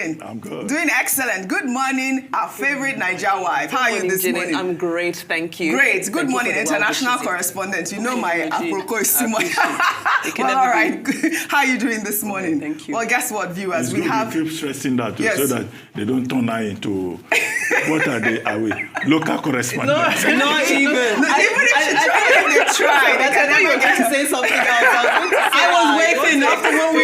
I'm good. Doing excellent. Good morning, our favorite Niger wife. How are you this morning? I'm great, thank you. Great. Good morning, international correspondent. You know my apropos is Well, all right. How are you doing this morning? Thank you. Well, guess what, viewers? We have... keep stressing that so that they don't turn her into... What are they? Are we local correspondents? No, not even. Even if they try, they can never get to say something else. I was waiting after when we...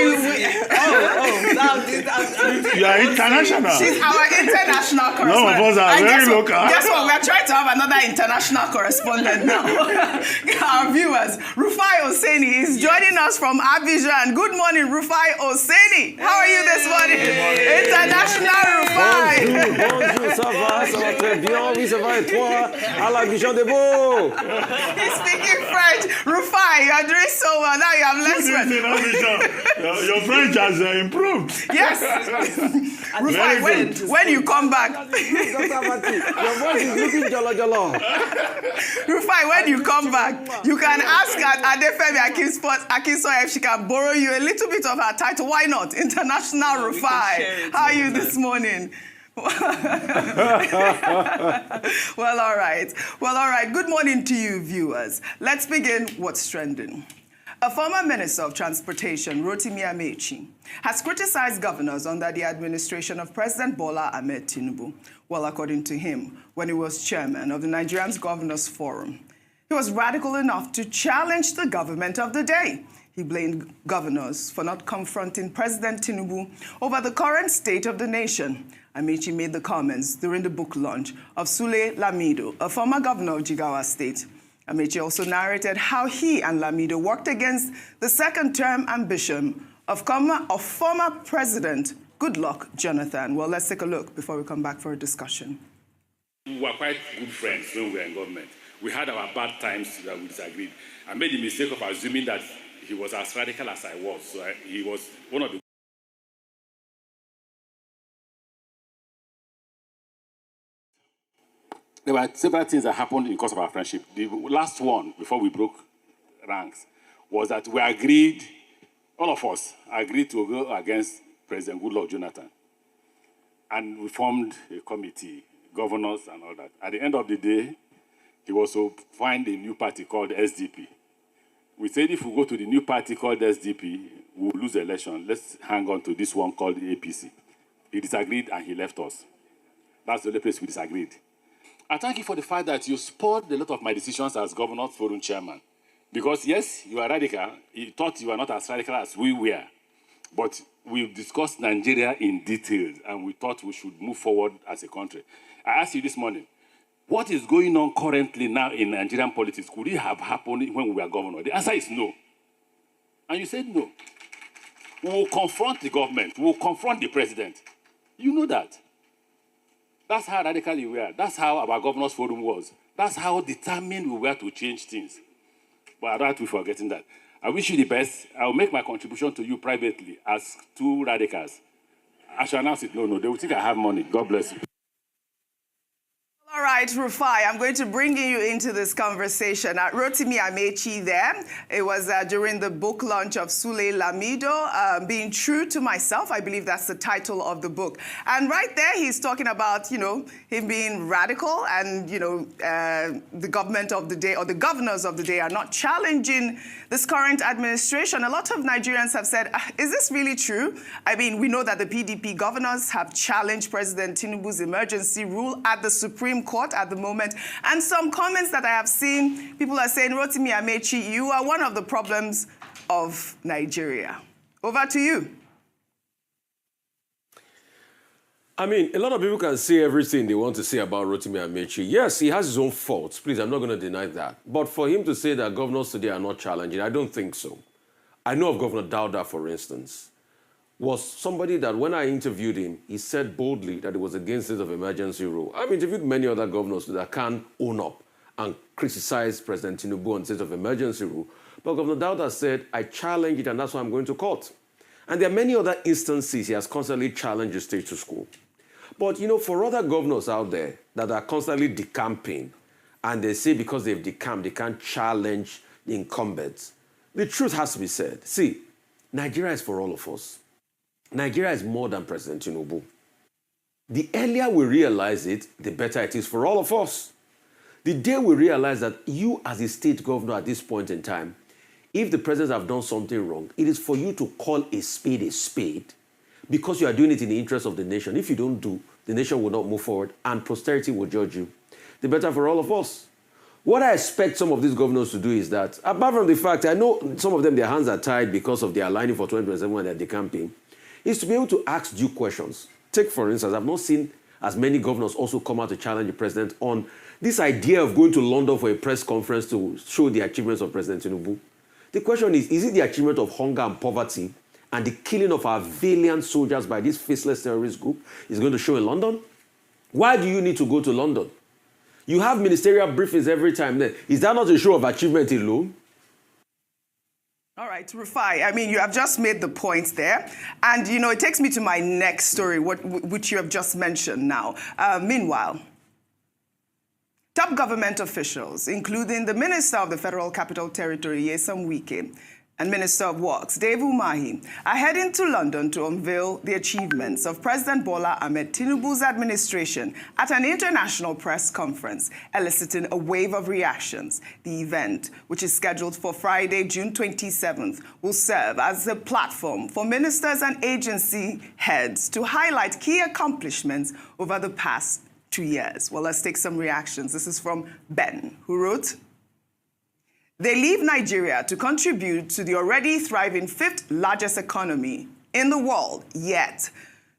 You are international. She's our international correspondent. None of us are very local. Guess what? We're trying to have another international correspondent now. Our viewers, Rufai Oseni is joining us from Abidjan. Good morning, Rufai Oseni. How are you this morning? International Rufai. Bonjour, ça va très bien, oui, ça va et toi? À l'Abidjan de Beau. He's speaking French. Rufai, you're doing so well. Now you have less French. Your French has improved. Yes. Rufai, when you come back. Your voice is looking jollo. Rufai, when you come back, you can ask Adefemi Akinsoye if she can borrow you a little bit of her title. Why not? International Rufai. How are you this morning? Well, all right. Good morning to you, viewers. Let's begin what's trending. A former Minister of Transportation, Rotimi Amechi, has criticized governors under the administration of President Bola Ahmed Tinubu. Well, according to him, when he was chairman of the Nigerian Governors Forum, he was radical enough to challenge the government of the day. He blamed governors for not confronting President Tinubu over the current state of the nation. Amechi made the comments during the book launch of Sule Lamido, a former governor of Jigawa State. Amechi also narrated how he and Lamido worked against the second-term ambition of former President Goodluck Jonathan. Well, let's take a look before we come back for a discussion. We were quite good friends when we were in government. We had our bad times that we disagreed. I made the mistake of assuming that he was as radical as I was. So he was one of the... There were several things that happened in the course of our friendship. The last one, before we broke ranks, was that we agreed, all of us agreed to go against President Goodluck Jonathan. And we formed a committee, governors and all that. At the end of the day, he also formed a new party called SDP. We said if we go to the new party called SDP, we'll lose the election. Let's hang on to this one called the APC. He disagreed and he left us. That's the only place we disagreed. I thank you for the fact that you spoiled a lot of my decisions as Governors Forum Chairman. Because yes, you are radical. You thought you were not as radical as we were. But we've discussed Nigeria in detail and we thought we should move forward as a country. I asked you this morning, what is going on currently now in Nigerian politics? Could it have happened when we were governor? The answer is no. And you said no. We will confront the government. We will confront the president. You know that. That's how radical we were. That's how our Governors Forum was. That's how determined we were to change things. But I don't have to be forgetting that. I wish you the best. I'll make my contribution to you privately as two radicals. I shall announce it. No, they will think I have money. God bless you. All right, Rufai, I'm going to bring you into this conversation. Rotimi Amechi there. It was during the book launch of Sule Lamido, Being True to Myself. I believe that's the title of the book. And right there, he's talking about, him being radical and, the government of the day or the governors of the day are not challenging this current administration. A lot of Nigerians have said, is this really true? I mean, we know that the PDP governors have challenged President Tinubu's emergency rule at the Supreme Court at the moment. And some comments that I have seen, people are saying, Rotimi Amechi, you are one of the problems of Nigeria. Over to you. I mean, a lot of people can say everything they want to say about Rotimi Amechi. Yes, he has his own faults. Please, I'm not going to deny that. But for him to say that governors today are not challenging, I don't think so. I know of Governor Dauda, for instance, was somebody that when I interviewed him, he said boldly that it was against state of emergency rule. I've interviewed many other governors that can't own up and criticize President Tinubu on state of emergency rule. But Governor Dauda said, I challenge it and that's why I'm going to court. And there are many other instances he has constantly challenged the status quo. But, for other governors out there that are constantly decamping and they say because they've decamped, they can't challenge the incumbents, the truth has to be said. See, Nigeria is for all of us. Nigeria is more than President Tinubu. The earlier we realize it, the better it is for all of us. The day we realize that you as a state governor at this point in time, if the presidents have done something wrong, it is for you to call a spade because you are doing it in the interest of the nation. If you don't do, the nation will not move forward and posterity will judge you. The better for all of us. What I expect some of these governors to do is that, apart from the fact, I know some of them, their hands are tied because of their aligning for 2027 when they're decamping, is to be able to ask due questions. Take, for instance, I've not seen as many governors also come out to challenge the president on this idea of going to London for a press conference to show the achievements of President Tinubu. The question is it the achievement of hunger and poverty and the killing of our valiant soldiers by this faceless terrorist group is going to show in London? Why do you need to go to London? You have ministerial briefings every time there. Is that not a show of achievement alone? All right, Rufai, I mean, you have just made the point there. And, you know, it takes me to my next story, which you have just mentioned now. Meanwhile, top government officials, including the Minister of the Federal Capital Territory, Nyesom Wike, and Minister of Works, Dave Umahi, are heading to London to unveil the achievements of President Bola Ahmed Tinubu's administration at an international press conference, eliciting a wave of reactions. The event, which is scheduled for Friday, June 27th, will serve as a platform for ministers and agency heads to highlight key accomplishments over the past 2 years. Well, let's take some reactions. This is from Ben, who wrote, "They leave Nigeria to contribute to the already thriving 5th largest economy in the world, yet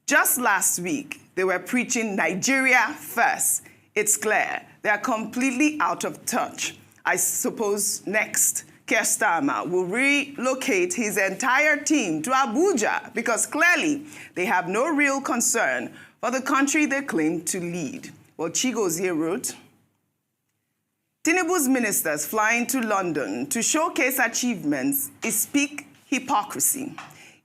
just last week they were preaching Nigeria first. It's clear they are completely out of touch. I suppose next, Keir Starmer will relocate his entire team to Abuja because clearly they have no real concern for the country they claim to lead." Well, Chigozie wrote, "Tinubu's ministers flying to London to showcase achievements is peak hypocrisy.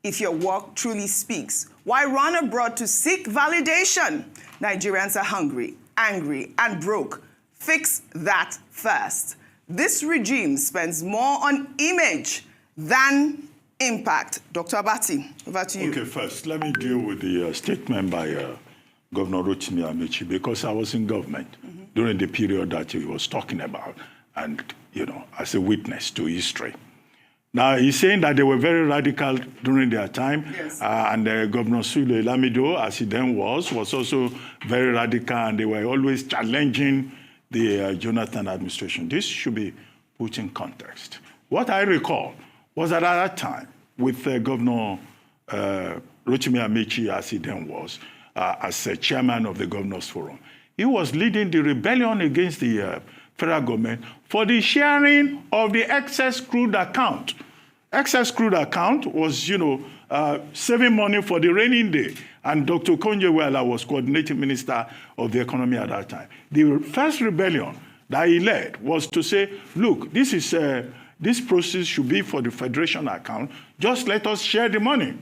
If your work truly speaks, why run abroad to seek validation? Nigerians are hungry, angry, and broke. Fix that first. This regime spends more on image than impact." Dr. Abati, over to you. Okay, first, let me deal with the statement by Governor Rotimi Amechi, because I was in government during the period that he was talking about and, you know, as a witness to history. Now, he's saying that they were very radical during their time. Yes. And Governor Sule Lamido, as he then was also very radical, and they were always challenging the Jonathan administration. This should be put in context. What I recall was that at that time, with Governor Rotimi Amechi, as he then was, as chairman of the Governors Forum, he was leading the rebellion against the federal government for the sharing of the excess crude account. Excess crude account was, you know, saving money for the rainy day. And Dr. Konje-Iweala was coordinating minister of the economy at that time. The first rebellion that he led was to say, look, this process should be for the federation account. Just let us share the money.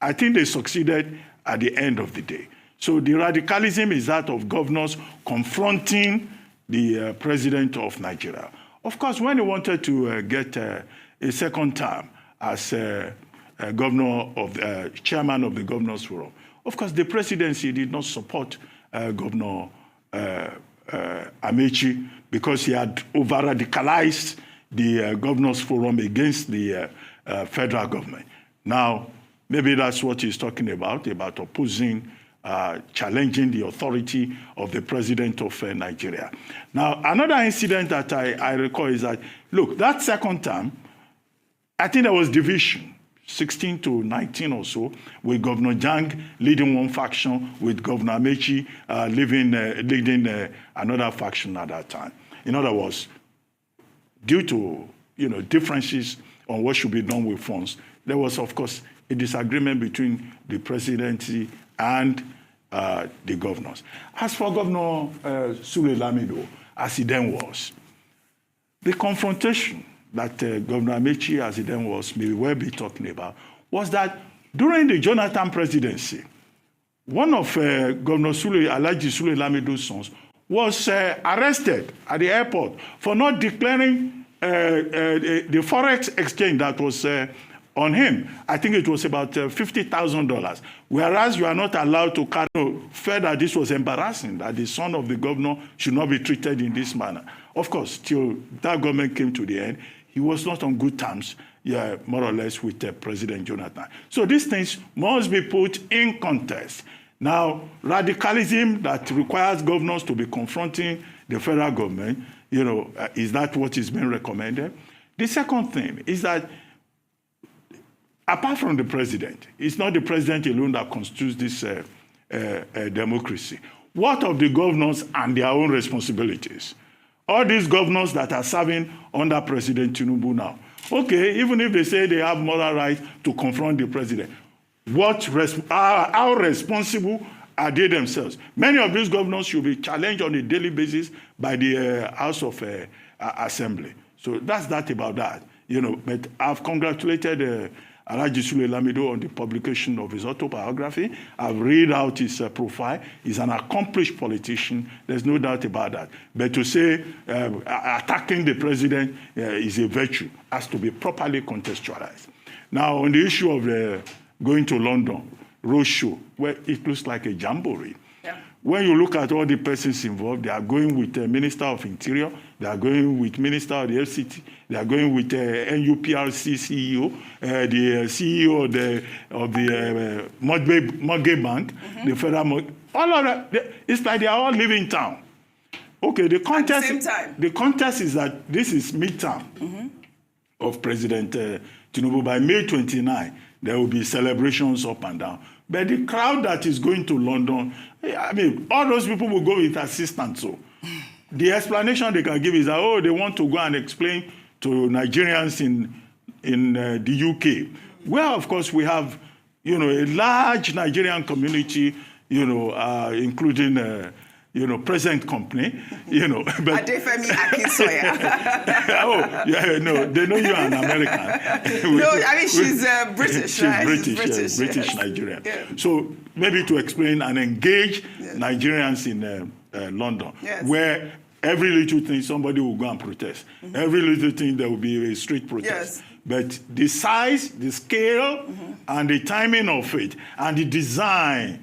I think they succeeded at the end of the day. So the radicalism is that of governors confronting the president of Nigeria. Of course, when he wanted to get a second term as governor of chairman of the Governors Forum, of course, the presidency did not support Governor Amechi because he had over-radicalized the Governors Forum against the federal government. Now, maybe that's what he's talking about opposing, challenging the authority of the president of Nigeria. Now, another incident that I recall is that, look, that second term, I think there was division, 16 to 19 or so, with Governor Jang leading one faction, with Governor Amechi leading another faction at that time. In other words, due to, you know, differences on what should be done with funds, there was, of course, a disagreement between the presidency and the governors. As for Governor Sule Lamido, as he then was, the confrontation that Governor Amechi, as he then was, may well be talking about, was that during the Jonathan presidency, one of Governor Alhaji Sule Lamido's sons was arrested at the airport for not declaring the forex exchange that was on him. I think it was about $50,000. Whereas you are not allowed to felt that this was embarrassing, that the son of the governor should not be treated in this manner. Of course, till that government came to the end, he was not on good terms, more or less, with President Jonathan. So these things must be put in context. Now, radicalism that requires governors to be confronting the federal government, is that what is being recommended? The second thing is that, apart from the president, it's not the president alone that constitutes this democracy. What of the governors and their own responsibilities? All these governors that are serving under President Tinubu now, okay, even if they say they have moral right to confront the president, how responsible are they themselves? Many of these governors should be challenged on a daily basis by the House of Assembly. So that's that about that. But I've congratulated Alhaji Sule Lamido on the publication of his autobiography. I've read out his profile. He's an accomplished politician. There's no doubt about that. But to say attacking the president is a virtue has to be properly contextualized. Now, on the issue of going to London, roadshow, where it looks like a jamboree. Yeah. When you look at all the persons involved, they are going with the Minister of Interior, they are going with Minister of the FCT, they are going with NUPRC CEO, the CEO of the Mortgage Bank, the Federal Mortgage. All of that, it's like they are all leaving town. Okay, the contest. At the same time. The contest is that this is midterm of President Tinubu. By May 29, there will be celebrations up and down. But the crowd that is going to London, I mean, all those people will go with assistants. So the explanation they can give is that, they want to go and explain to Nigerians in the UK. Where, of course, we have, a large Nigerian community, including present company, but Adefemi Akinsoya. they know you're an American. No, I mean, she's British, she's right? British, British yes. Nigerian. Yeah. So maybe to explain and engage Nigerians in London, where every little thing somebody will go and protest. Every little thing there will be a street protest. Yes. But the size, the scale, and the timing of it, and the design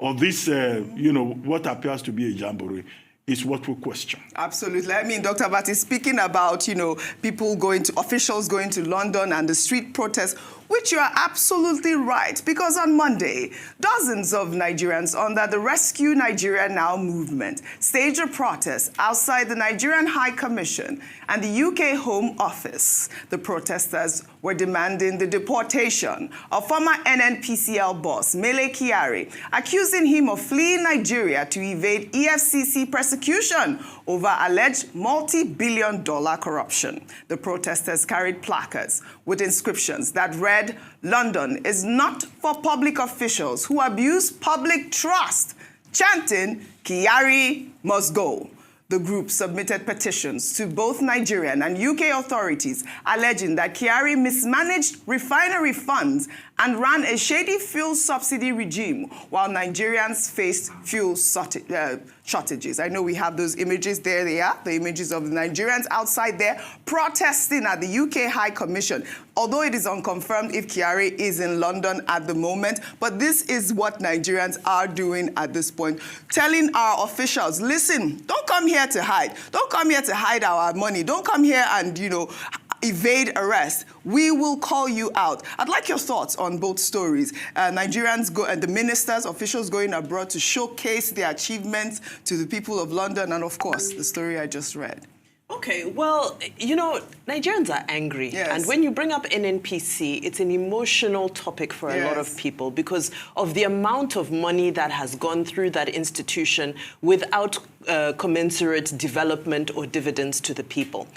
of this, what appears to be a jamboree is what we question. Absolutely. I mean, Dr. Bati, speaking about, officials going to London and the street protests, which you are absolutely right, because on Monday, dozens of Nigerians under the Rescue Nigeria Now movement staged a protest outside the Nigerian High Commission and the UK Home Office. The protesters were demanding the deportation of former NNPCL boss Mele Kyari, accusing him of fleeing Nigeria to evade EFCC persecution over alleged multi-billion-dollar corruption. The protesters carried placards with inscriptions that read, "London is not for public officials who abuse public trust," chanting, "Kyari must go." The group submitted petitions to both Nigerian and UK authorities alleging that Kyari mismanaged refinery funds and ran a shady fuel subsidy regime while Nigerians faced fuel shortages. I know we have those images. There they are, the images of the Nigerians outside there protesting at the UK High Commission. Although it is unconfirmed if Kyari is in London at the moment, but this is what Nigerians are doing at this point, telling our officials, listen, don't come here to hide. Don't come here to hide our money. Don't come here and, evade arrest. We will call you out. I'd like your thoughts on both stories. Nigerians the ministers, officials going abroad to showcase their achievements to the people of London, and of course, the story I just read. Okay, well, Nigerians are angry. Yes. And when you bring up NNPC, it's an emotional topic for a lot of people because of the amount of money that has gone through that institution without commensurate development or dividends to the people.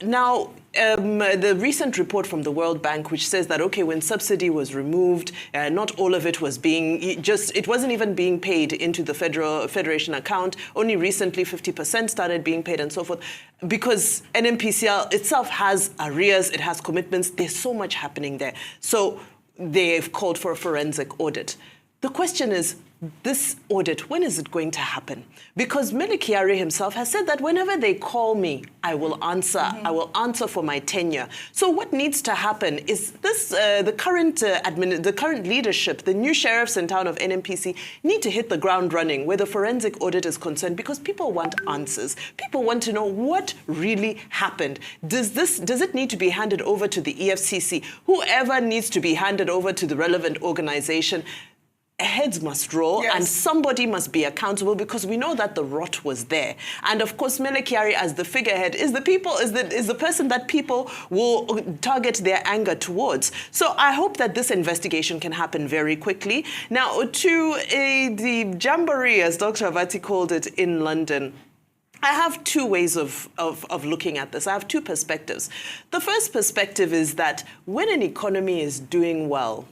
Now, the recent report from the World Bank, which says that, okay, when subsidy was removed, not all of it was it wasn't even being paid into the Federation account. Only recently 50% started being paid and so forth. Because NNPCL itself has arrears, it has commitments, there's so much happening there. So they've called for a forensic audit. The question is, this audit, when is it going to happen? Because Mele Kyari himself has said that whenever they call me, I will answer. I will answer for my tenure. So what needs to happen is this: the current leadership, the new sheriffs in town of NMPC, need to hit the ground running where the forensic audit is concerned, because people want answers. People want to know what really happened. Does it need to be handed over to the EFCC? Whoever needs to be handed over to the relevant organization. Heads must roll, and somebody must be accountable, because we know that the rot was there. And of course, Mele Kyari, as the figurehead, is the person that people will target their anger towards. So I hope that this investigation can happen very quickly. Now, to the jamboree, as Dr. Avati called it, in London, I have two ways of looking at this. I have two perspectives. The first perspective is that when an economy is doing well,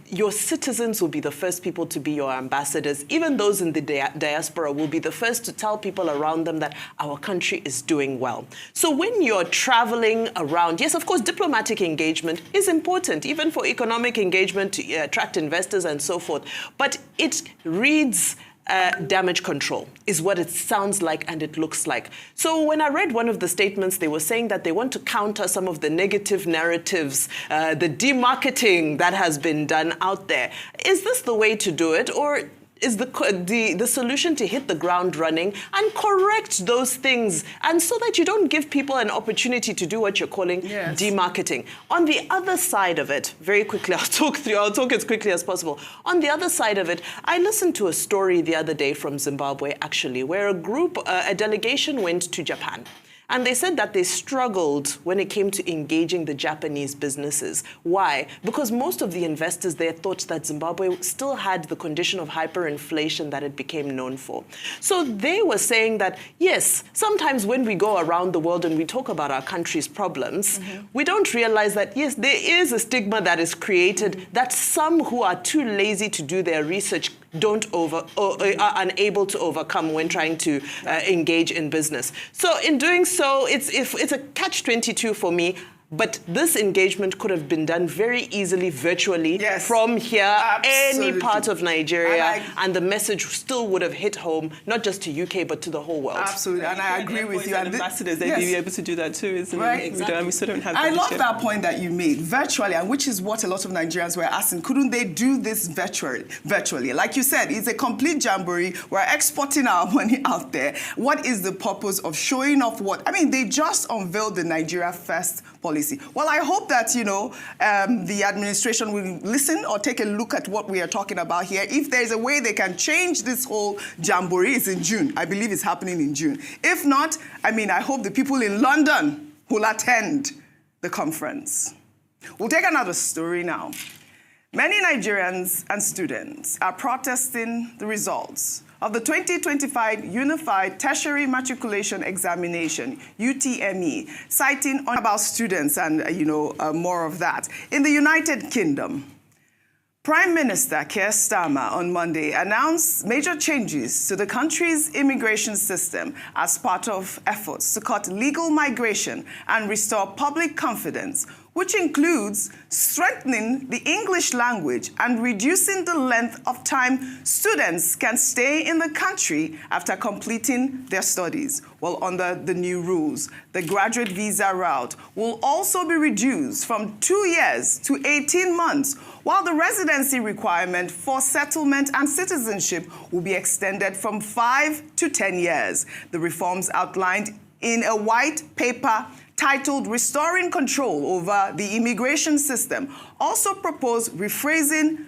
your citizens will be the first people to be your ambassadors. Even those in the diaspora will be the first to tell people around them that our country is doing well. So when you're traveling around, yes, of course, diplomatic engagement is important, even for economic engagement, to attract investors and so forth. But it reads damage control is what it sounds like and it looks like. So when I read one of the statements, they were saying that they want to counter some of the negative narratives, the demarketing that has been done out there. Is this the way to do it, or is the solution to hit the ground running and correct those things, and so that you don't give people an opportunity to do what you're calling demarketing? On the other side of it, very quickly, I'll talk as quickly as possible. On the other side of it, I listened to a story the other day from Zimbabwe, actually, where a delegation went to Japan. And they said that they struggled when it came to engaging the Japanese businesses. Why? Because most of the investors there thought that Zimbabwe still had the condition of hyperinflation that it became known for. So they were saying that, yes, sometimes when we go around the world and we talk about our country's problems, we don't realize that, yes, there is a stigma that is created that some who are too lazy to do their research are unable to overcome when trying to engage in business. So in doing so, it's a catch-22 for me. But this engagement could have been done very easily virtually from here, any part of Nigeria, and the message still would have hit home, not just to UK, but to the whole world. Absolutely, and I agree with you. And ambassadors, they'd be able to do that too, isn't it? Exactly. We still don't have. I love that point that you made, virtually, and which is what a lot of Nigerians were asking. Couldn't they do this virtually? Like you said, it's a complete jamboree. We're exporting our money out there. What is the purpose of showing off what? I mean, they just unveiled the Nigeria First policy. Well, I hope that, the administration will listen or take a look at what we are talking about here. If there's a way they can change this whole jamboree, it's in June. I believe it's happening in June. If not, I hope the people in London will attend the conference. We'll take another story now. Many Nigerians and students are protesting the results of the 2025 Unified Tertiary Matriculation Examination, UTME, citing about students and, more of that. In the United Kingdom, Prime Minister Keir Starmer on Monday announced major changes to the country's immigration system as part of efforts to cut legal migration and restore public confidence, which includes strengthening the English language and reducing the length of time students can stay in the country after completing their studies. Well, under the new rules, the graduate visa route will also be reduced from 2 years to 18 months, while the residency requirement for settlement and citizenship will be extended from 5 to 10 years. The reforms outlined in a white paper titled Restoring Control Over the Immigration System also propose phasing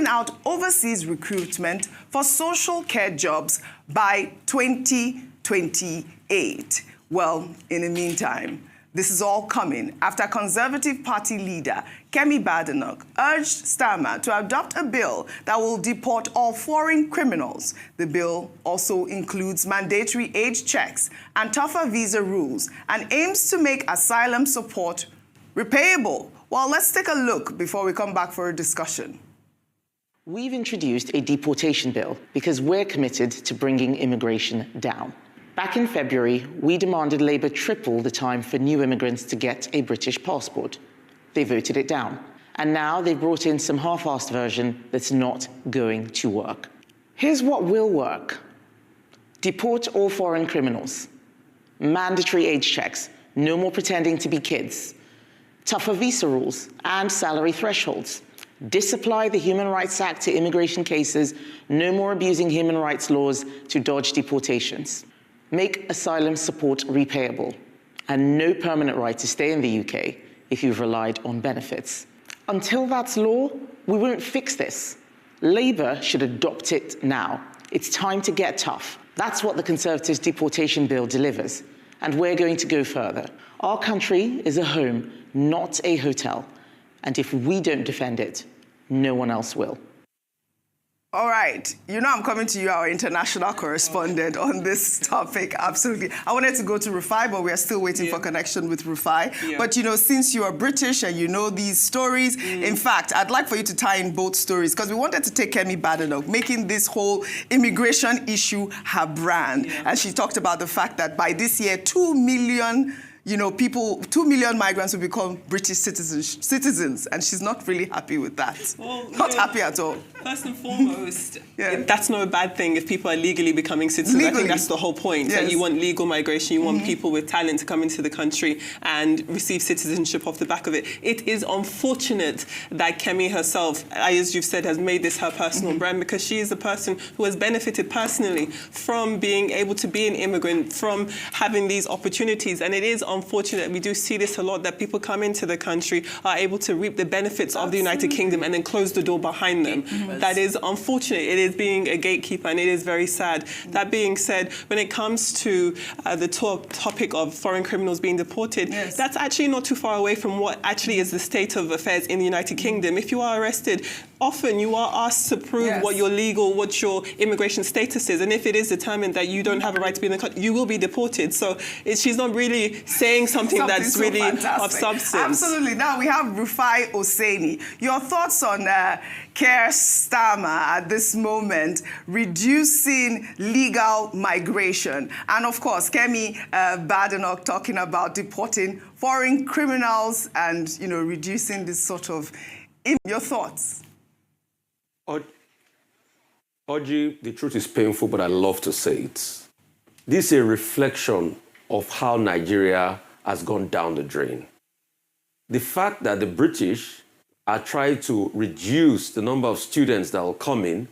out overseas recruitment for social care jobs by 2028. Well, in the meantime, this is all coming after Conservative Party leader Kemi Badenoch urged Starmer to adopt a bill that will deport all foreign criminals. The bill also includes mandatory age checks and tougher visa rules and aims to make asylum support repayable. Well, let's take a look before we come back for a discussion. We've introduced a deportation bill because we're committed to bringing immigration down. Back in February, we demanded Labour triple the time for new immigrants to get a British passport. They voted it down. And now they've brought in some half-assed version that's not going to work. Here's what will work. Deport all foreign criminals. Mandatory age checks. No more pretending to be kids. Tougher visa rules and salary thresholds. Disapply the Human Rights Act to immigration cases. No more abusing human rights laws to dodge deportations. Make asylum support repayable. And no permanent right to stay in the UK if you've relied on benefits. Until that's law, we won't fix this. Labour should adopt it now. It's time to get tough. That's what the Conservatives' deportation bill delivers. And we're going to go further. Our country is a home, not a hotel. And if we don't defend it, no one else will. All right. You know I'm coming to you, our international correspondent, on this topic. Absolutely. I wanted to go to Rufai, but we are still waiting for connection with Rufai. Yeah. But, you know, since you are British and you know these stories, in fact, I'd like for you to tie in both stories, because we wanted to take Kemi Badenoch, making this whole immigration issue her brand. Yeah. And she talked about the fact that by this year, 2 million... 2 million migrants will become British citizens, and she's not really happy with that. Well, not happy at all. First and foremost, that's not a bad thing if people are legally becoming citizens. I think that's the whole point. Yes. That you want legal migration, you want people with talent to come into the country and receive citizenship off the back of it. It is unfortunate that Kemi herself, as you've said, has made this her personal brand, because she is a person who has benefited personally from being able to be an immigrant, from having these opportunities. And it is unfortunate, we do see this a lot, that people come into the country, are able to reap the benefits of the United Kingdom and then close the door behind them. That is unfortunate. It is being a gatekeeper, and it is very sad. That being said, when it comes to the topic of foreign criminals being deported, that's actually not too far away from what actually is the state of affairs in the United Kingdom. If you are arrested, often you are asked to prove what your immigration status is, and if it is determined that you don't have a right to be in the country, you will be deported. So she's not really saying something that's really of substance. Absolutely. Now we have Rufai Oseni. Your thoughts on Keir Starmer at this moment reducing legal migration, and of course Kemi Badenoch talking about deporting foreign criminals and reducing this sort of. Your thoughts? Oji, the truth is painful, but I love to say it. This is a reflection of how Nigeria has gone down the drain. The fact that the British are trying to reduce the number of students that will come in,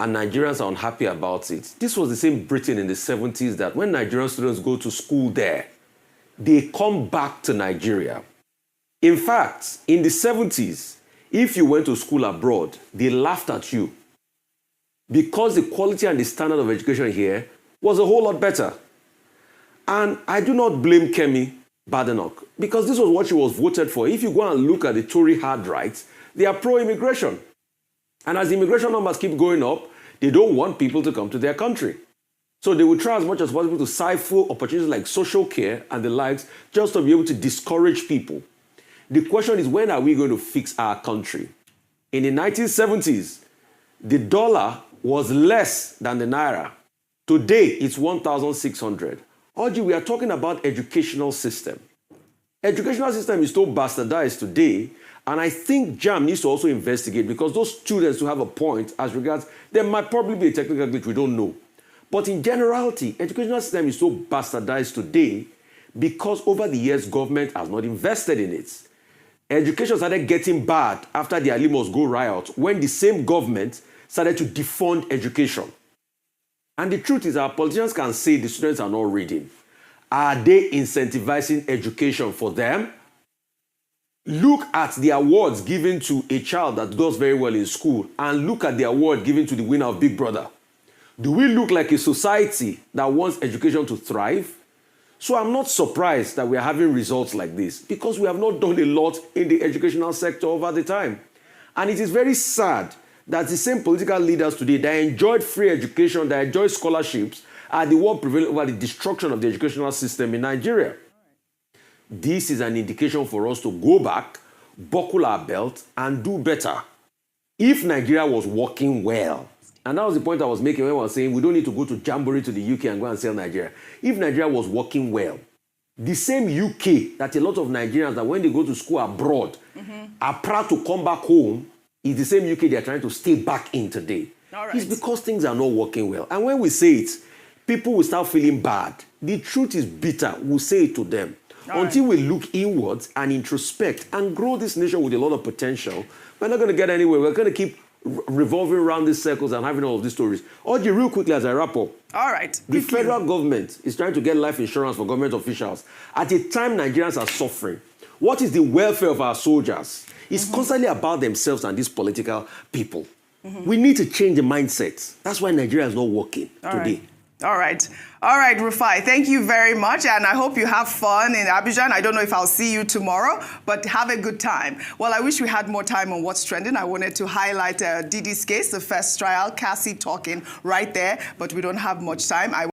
and Nigerians are unhappy about it. This was the same Britain in the 70s that when Nigerian students go to school there, they come back to Nigeria. In fact, in the 70s, if you went to school abroad, they laughed at you because the quality and the standard of education here was a whole lot better. And I do not blame Kemi Badenoch, because this was what she was voted for. If you go and look at the Tory hard rights, they are pro-immigration. And as the immigration numbers keep going up, they don't want people to come to their country. So they will try as much as possible to siphon opportunities like social care and the likes, just to be able to discourage people. The question is, when are we going to fix our country? In the 1970s, the dollar was less than the naira. Today, it's 1,600. Oji, we are talking about educational system. Educational system is so bastardized today, and I think JAM needs to also investigate, because those students who have a point as regards, there might probably be a technical glitch, we don't know. But in generality, educational system is so bastardized today because over the years, government has not invested in it. Education started getting bad after the Ali Must Go riot, when the same government started to defund education. And the truth is, our politicians can say the students are not reading. Are they incentivizing education for them? Look at the awards given to a child that does very well in school, and look at the award given to the winner of Big Brother. Do we look like a society that wants education to thrive? So I'm not surprised that we are having results like this, because we have not done a lot in the educational sector over the time. And it is very sad that the same political leaders today that enjoyed free education, that enjoyed scholarships, are the ones prevailing over the destruction of the educational system in Nigeria. This is an indication for us to go back, buckle our belt, and do better. If Nigeria was working well, and that was the point I was making when I was saying we don't need to go to Jamboree to the UK and go and sell Nigeria. If Nigeria was working well, The same UK that a lot of Nigerians that when they go to school abroad are proud to come back home is the same UK they're trying to stay back in today. All right. It's because things are not working well. And when we say it, people will start feeling bad. The truth is bitter. We'll say it to them. Until we look inwards and introspect and grow this nation with a lot of potential, we're not going to get anywhere. We're going to keep revolving around these circles and having all of these stories. Oji, real quickly as I wrap up. All right. The federal government is trying to get life insurance for government officials at a time Nigerians are suffering. What is the welfare of our soldiers? It's constantly about themselves and these political people. We need to change the mindset. That's why Nigeria is not working today. All right. All right, Rufai, thank you very much. And I hope you have fun in Abidjan. I don't know if I'll see you tomorrow, but have a good time. Well, I wish we had more time on What's Trending. I wanted to highlight Didi's case, the first trial, Cassie talking right there, but we don't have much time.